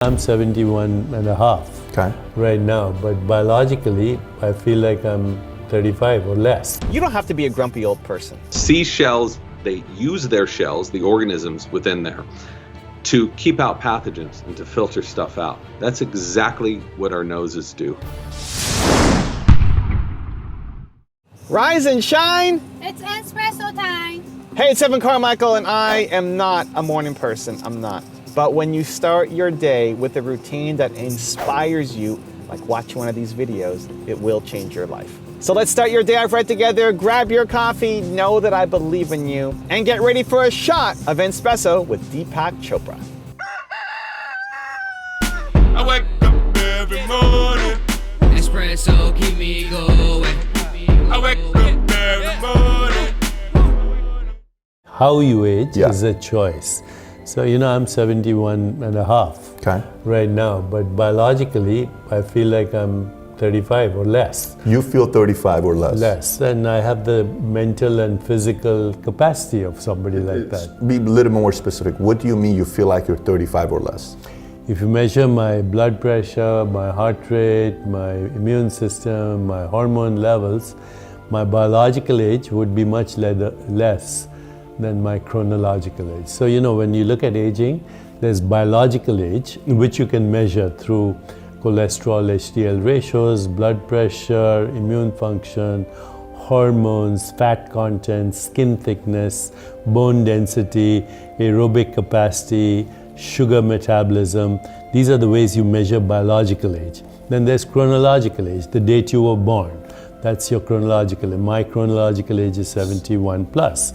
I'm 71 and a half right now, but biologically, I feel like I'm 35 or less. You don't have to be a grumpy old person. Seashells, they use their shells, the organisms within there, to keep out pathogens and to filter stuff out. That's exactly what our noses do. Rise and shine! It's Entspresso time! Hey, it's Carmichael, and I am not a morning person. I'm not. But when you start your day with a routine that inspires you, like watching one of these videos, it will change your life. So let's start your day off right together. Grab your coffee, know that I believe in you, and get ready for a shot of Entspresso with Deepak Chopra. I wake up every morning. Espresso keep me going. I wake up every morning. How you age is a choice. So, I'm 71 and a half right now, but biologically, I feel like I'm 35 or less. You feel 35 or less? Less, and I have the mental and physical capacity of somebody like that. Be a little more specific. What do you mean you feel like you're 35 or less? If you measure my blood pressure, my heart rate, my immune system, my hormone levels, my biological age would be much less than my chronological age. So, when you look at aging, there's biological age, which you can measure through cholesterol, HDL ratios, blood pressure, immune function, hormones, fat content, skin thickness, bone density, aerobic capacity, sugar metabolism. These are the ways you measure biological age. Then there's chronological age, the date you were born. That's your chronological age. My chronological age is 71 plus.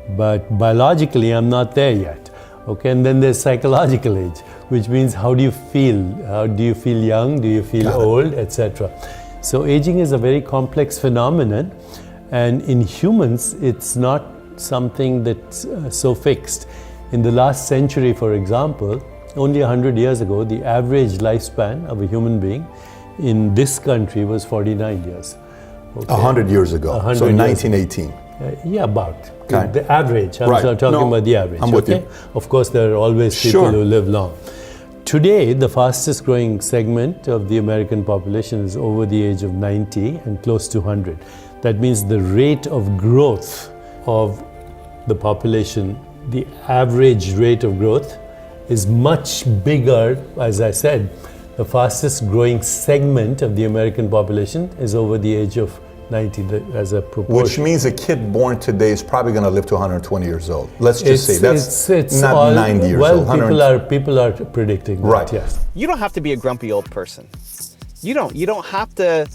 But biologically, I'm not there yet. Okay, and then there's psychological age, which means how do you feel? How do you feel young? Do you feel old, etc.? So aging is a very complex phenomenon, and in humans, it's not something that's so fixed. In the last century, for example, only 100 years ago, the average lifespan of a human being in this country was 49 years. Okay? 100 years ago, so 1918. About. The average. I'm talking about the average. I'm with you. Of course, there are always people who live long. Today, the fastest growing segment of the American population is over the age of 90 and close to 100. That means the rate of growth of the population, the average rate of growth is much bigger. As I said, the fastest growing segment of the American population is over the age of 90 as a proportion. Which means a kid born today is probably going to live to 120 years old. Let's just say that's not 90 years old. People are predicting that, yes. You don't have to be a grumpy old person. You don't have to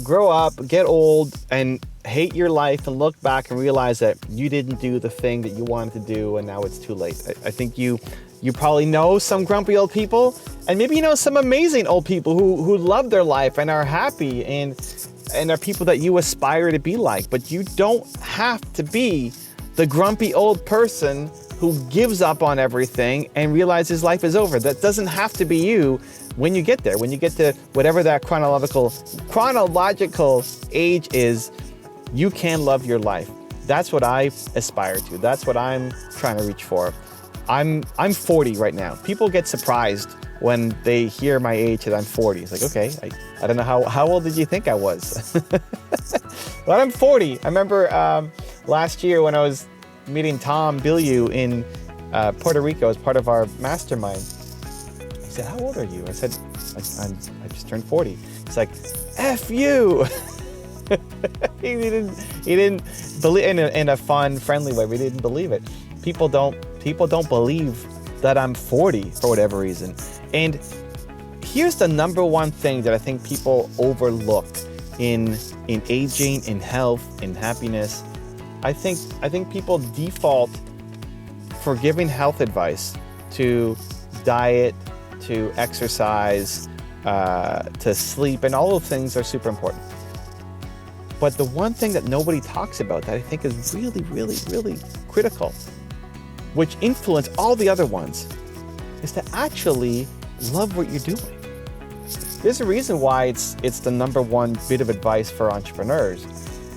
grow up, get old, and hate your life and look back and realize that you didn't do the thing that you wanted to do and now it's too late. I think you probably know some grumpy old people, and maybe you know some amazing old people who love their life and are happy and are people that you aspire to be like. But you don't have to be the grumpy old person who gives up on everything and realizes life is over. That doesn't have to be you when you get there. When you get to whatever that chronological age is, you can love your life. That's what I aspire to. That's what I'm trying to reach for. I'm 40 right now. People get surprised when they hear my age that I'm 40. It's like, okay, I don't know how old did you think I was? But I'm 40. I remember last year when I was meeting Tom Bilyeu in Puerto Rico as part of our mastermind. He said, how old are you? I said, I just turned 40. He's like, F you. he didn't believe in a fun, friendly way. We didn't believe it. People don't believe that I'm 40 for whatever reason. And here's the number one thing that I think people overlook in aging, in health, in happiness. I think people default for giving health advice to diet, to exercise, to sleep, and all those things are super important. But the one thing that nobody talks about that I think is really, really, really critical, which influence all the other ones, is to actually love what you're doing. There's a reason why it's the number one bit of advice for entrepreneurs,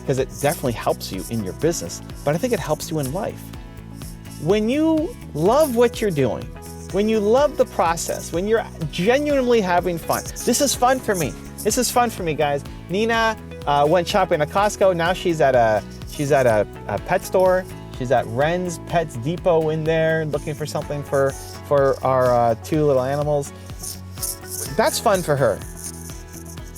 because it definitely helps you in your business, but I think it helps you in life. When you love what you're doing, when you love the process, when you're genuinely having fun. This is fun for me. This is fun for me, guys. Nina went shopping at Costco. Now she's at a pet store. She's at Ren's Pets Depot in there, looking for something for our 2 little animals. That's fun for her.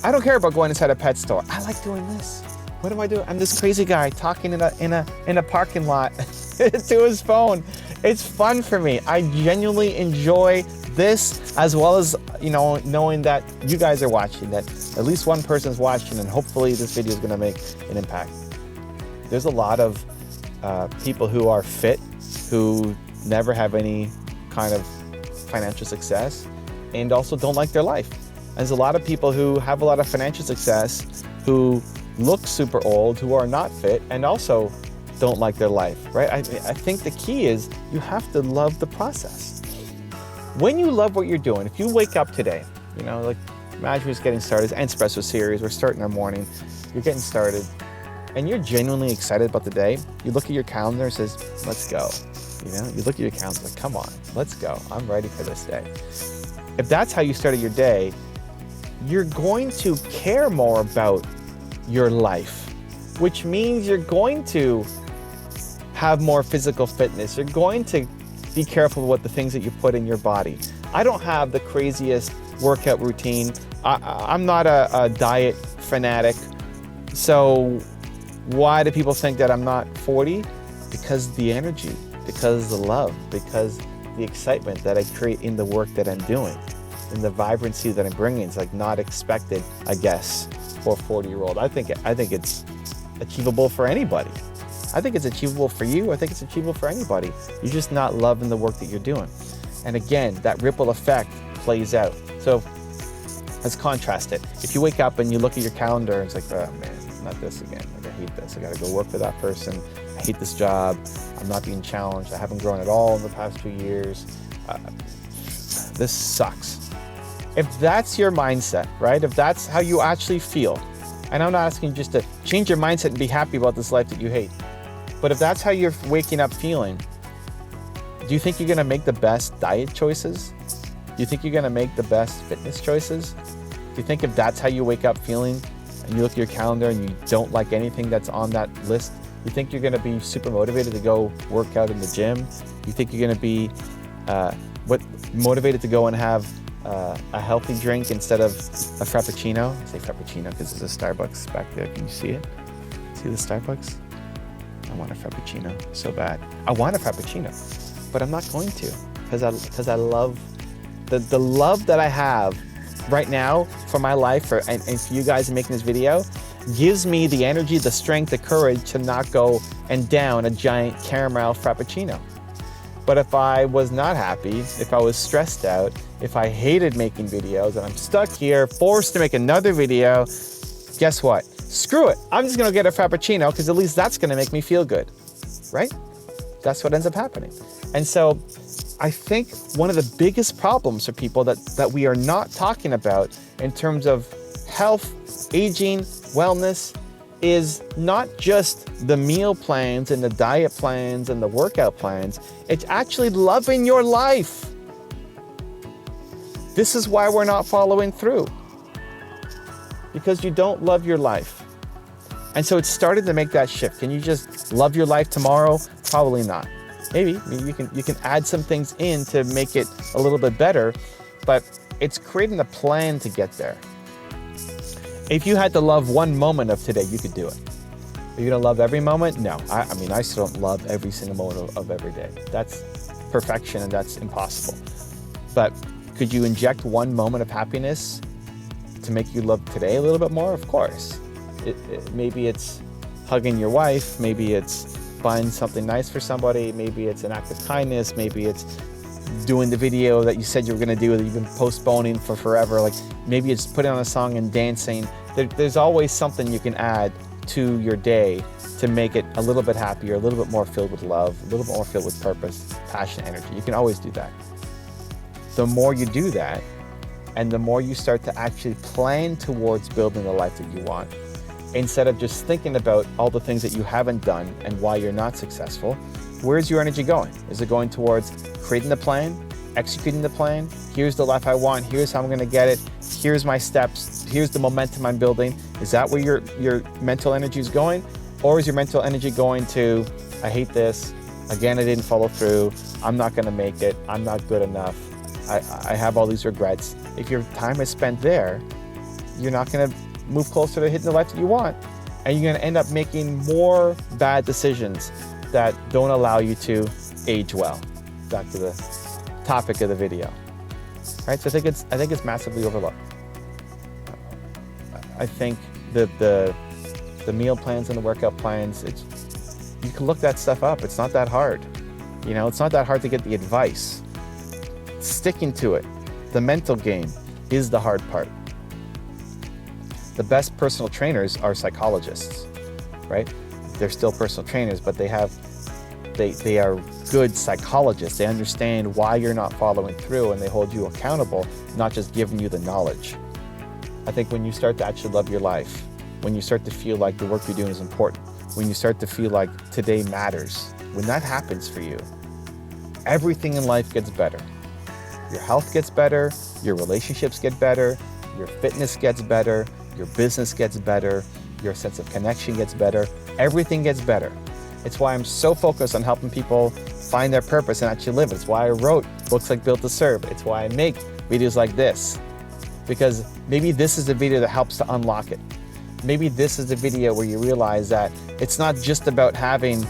I don't care about going inside a pet store. I like doing this. What am I doing? I'm this crazy guy talking in a parking lot to his phone. It's fun for me. I genuinely enjoy this, as well as, you know, knowing that you guys are watching, that at least one person's watching, and hopefully this video is going to make an impact. There's a lot of people who are fit, who never have any kind of financial success, and also don't like their life. There's a lot of people who have a lot of financial success, who look super old, who are not fit, and also don't like their life, right? I think the key is you have to love the process. When you love what you're doing, if you wake up today, you know, like imagine we're just getting started, it's Entspresso series, we're starting our morning, you're getting started, and you're genuinely excited about the day, you look at your calendar and says, let's go. You know, you look at your calendar like, come on, let's go. I'm ready for this day. If that's how you started your day, you're going to care more about your life, which means you're going to have more physical fitness. You're going to be careful with the things that you put in your body. I don't have the craziest workout routine. I'm not a diet fanatic. So why do people think that I'm not 40? Because the energy, because the love, because the excitement that I create in the work that I'm doing, and the vibrancy that I'm bringing. It's like not expected, I guess, for a 40-year-old. I think it's achievable for anybody. I think it's achievable for you. I think it's achievable for anybody. You're just not loving the work that you're doing. And again, that ripple effect plays out. So let's contrast it. If you wake up and you look at your calendar and it's like, oh man, not this again. Like, I hate this. I gotta go work for that person. I hate this job. I'm not being challenged. I haven't grown at all in the past 2 years. This sucks. If that's your mindset, right? If that's how you actually feel, and I'm not asking you just to change your mindset and be happy about this life that you hate, but if that's how you're waking up feeling, do you think you're gonna make the best diet choices? Do you think you're gonna make the best fitness choices? Do you think if that's how you wake up feeling and you look at your calendar and you don't like anything that's on that list, you think you're gonna be super motivated to go work out in the gym? You think you're gonna be motivated to go and have a healthy drink instead of a Frappuccino? I say Frappuccino because there's a Starbucks back there. Can you see it? See the Starbucks? I want a Frappuccino so bad. I want a Frappuccino, but I'm not going to because I love the love that I have right now for my life and for you guys making this video gives me the energy, the strength, the courage to not go and down a giant caramel Frappuccino. But if I was not happy, if I was stressed out, if I hated making videos and I'm stuck here, forced to make another video, guess what? Screw it. I'm just gonna get a Frappuccino because at least that's gonna make me feel good, right? That's what ends up happening. And so I think one of the biggest problems for people that we are not talking about in terms of health, aging, wellness, is not just the meal plans and the diet plans and the workout plans, it's actually loving your life. This is why we're not following through. Because you don't love your life. And so it's started to make that shift. Can you just love your life tomorrow? Probably not. Maybe you can add some things in to make it a little bit better, but it's creating a plan to get there. If you had to love one moment of today, you could do it. Are you gonna love every moment? No. I mean, I still don't love every single moment of every day. That's perfection and that's impossible. But could you inject one moment of happiness to make you love today a little bit more? Of course. Maybe it's hugging your wife, maybe it's buying something nice for somebody, maybe it's an act of kindness, maybe it's doing the video that you said you were gonna do that you've been postponing for forever. Like maybe it's putting on a song and dancing. There's always something you can add to your day to make it a little bit happier, a little bit more filled with love, a little bit more filled with purpose, passion, energy. You can always do that. The more you do that, and the more you start to actually plan towards building the life that you want, instead of just thinking about all the things that you haven't done and why you're not successful, where's your energy going? Is it going towards creating the plan executing the plan. Here's the life I want. Here's how I'm going to get it. Here's my steps. Here's the momentum I'm building. Is that where your mental energy is going? Or is your mental energy going to, I hate this. Again, I didn't follow through. I'm not going to make it. I'm not good enough. I have all these regrets. If your time is spent there, you're not going to move closer to hitting the life that you want. And you're going to end up making more bad decisions that don't allow you to age well. Back to the topic of the video. Right? So I think it's massively overlooked. I think the meal plans and the workout plans, you can look that stuff up. It's not that hard. You know, it's not that hard to get the advice. Sticking to it, the mental game, is the hard part. The best personal trainers are psychologists, right? They're still personal trainers, but they are good psychologists. They understand why you're not following through, and they hold you accountable, not just giving you the knowledge. I think when you start to actually love your life, when you start to feel like the work you're doing is important, when you start to feel like today matters, when that happens for you, everything in life gets better. Your health gets better, your relationships get better, your fitness gets better, your business gets better, your sense of connection gets better, everything gets better. It's why I'm so focused on helping people find their purpose and actually live it. It's why I wrote books like Built to Serve. It's why I make videos like this. Because maybe this is the video that helps to unlock it. Maybe this is the video where you realize that it's not just about having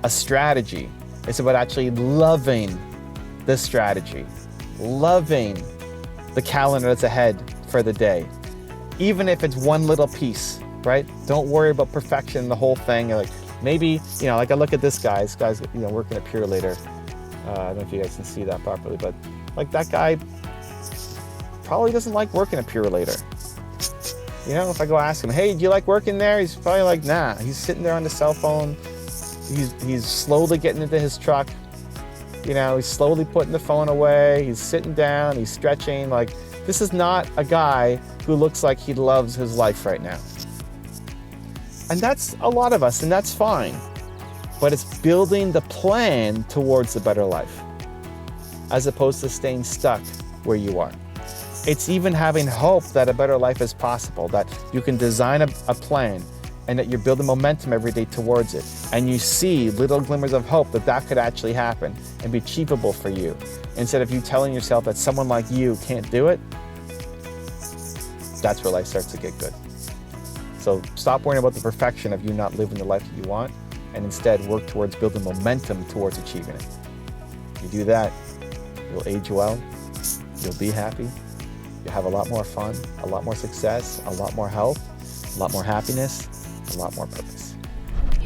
a strategy. It's about actually loving this strategy, loving the calendar that's ahead for the day. Even if it's one little piece, right? Don't worry about perfection, the whole thing. Like maybe, you know, like I look at this guy. This guy's, you know, working at Pure Later. I don't know if you guys can see that properly, but like that guy probably doesn't like working at Pure Later. You know, if I go ask him, hey, do you like working there? He's probably like, nah. He's sitting there on the cell phone. He's slowly getting into his truck. You know, he's slowly putting the phone away. He's sitting down. He's stretching. Like, this is not a guy who looks like he loves his life right now. And that's a lot of us, and that's fine. But it's building the plan towards the better life, as opposed to staying stuck where you are. It's even having hope that a better life is possible, that you can design a plan and that you're building momentum every day towards it. And you see little glimmers of hope that that could actually happen and be achievable for you. Instead of you telling yourself that someone like you can't do it, that's where life starts to get good. So stop worrying about the perfection of you not living the life that you want, and instead work towards building momentum towards achieving it. If you do that, you'll age well, you'll be happy, you'll have a lot more fun, a lot more success, a lot more health, a lot more happiness, a lot more purpose.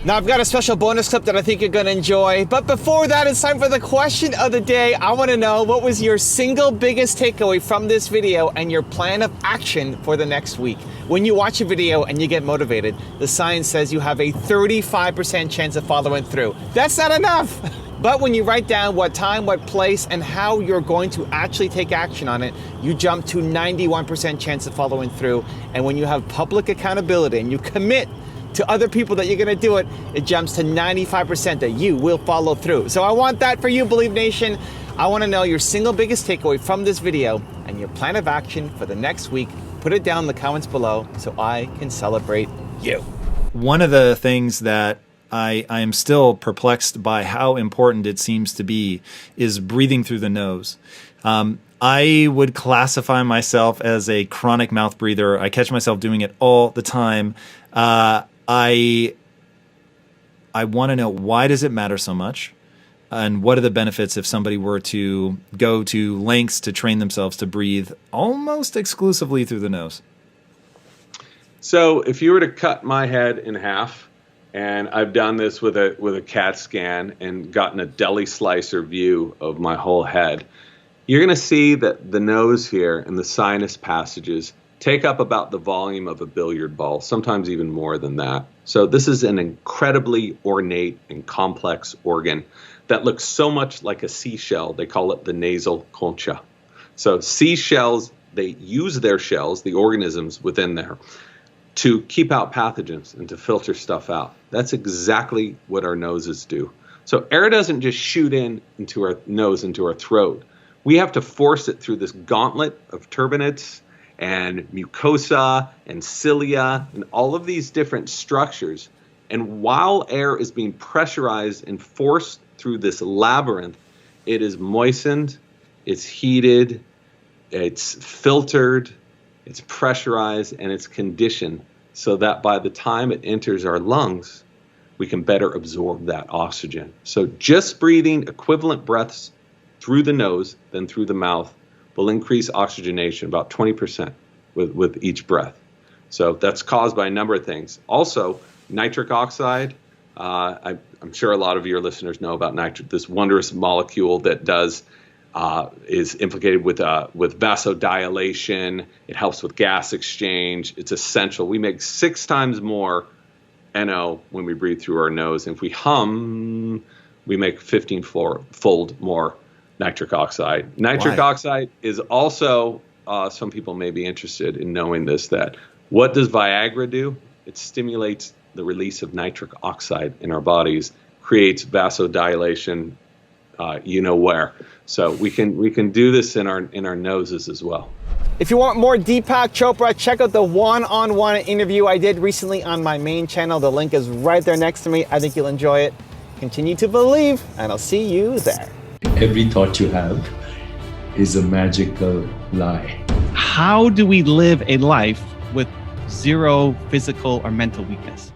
Now I've got a special bonus clip that I think you're gonna enjoy, but before that, it's time for the question of the day. I wanna know, what was your single biggest takeaway from this video and your plan of action for the next week? When you watch a video and you get motivated, the science says you have a 35% chance of following through. That's not enough. But when you write down what time, what place, and how you're going to actually take action on it, you jump to 91% chance of following through. And when you have public accountability and you commit to other people that you're gonna do it, it jumps to 95% that you will follow through. So I want that for you, Believe Nation. I wanna know your single biggest takeaway from this video and your plan of action for the next week. Put it down in the comments below so I can celebrate you. One of the things that I am still perplexed by how important it seems to be is breathing through the nose. I would classify myself as a chronic mouth breather. I catch myself doing it all the time. I want to know, why does it matter so much? And what are the benefits if somebody were to go to lengths to train themselves to breathe almost exclusively through the nose? So if you were to cut my head in half, and I've done this with a CAT scan and gotten a deli slicer view of my whole head, you're going to see that the nose here and the sinus passages take up about the volume of a billiard ball, sometimes even more than that. So this is an incredibly ornate and complex organ that looks so much like a seashell. They call it the nasal concha. So seashells, they use their shells, the organisms within there, to keep out pathogens and to filter stuff out. That's exactly what our noses do. So air doesn't just shoot into our nose, into our throat. We have to force it through this gauntlet of turbinates and mucosa and cilia and all of these different structures. And while air is being pressurized and forced through this labyrinth, it is moistened, it's heated, it's filtered, it's pressurized, and it's conditioned so that by the time it enters our lungs, we can better absorb that oxygen. So just breathing equivalent breaths through the nose than through the mouth will increase oxygenation about 20% with each breath. So that's caused by a number of things. Also, nitric oxide, I'm sure a lot of your listeners know about this wondrous molecule that is implicated with vasodilation. It helps with gas exchange. It's essential. We make 6 times more NO when we breathe through our nose. And if we hum, we make 15-fold more nitric oxide. Nitric oxide is also, some people may be interested in knowing this, that what does Viagra do? It stimulates the release of nitric oxide in our bodies, creates vasodilation, you know where. So we can do this in our noses as well. If you want more Deepak Chopra, check out the one-on-one interview I did recently on my main channel. The link is right there next to me. I think you'll enjoy it. Continue to believe, and I'll see you there. Every thought you have is a magical lie. How do we live a life with zero physical or mental weakness?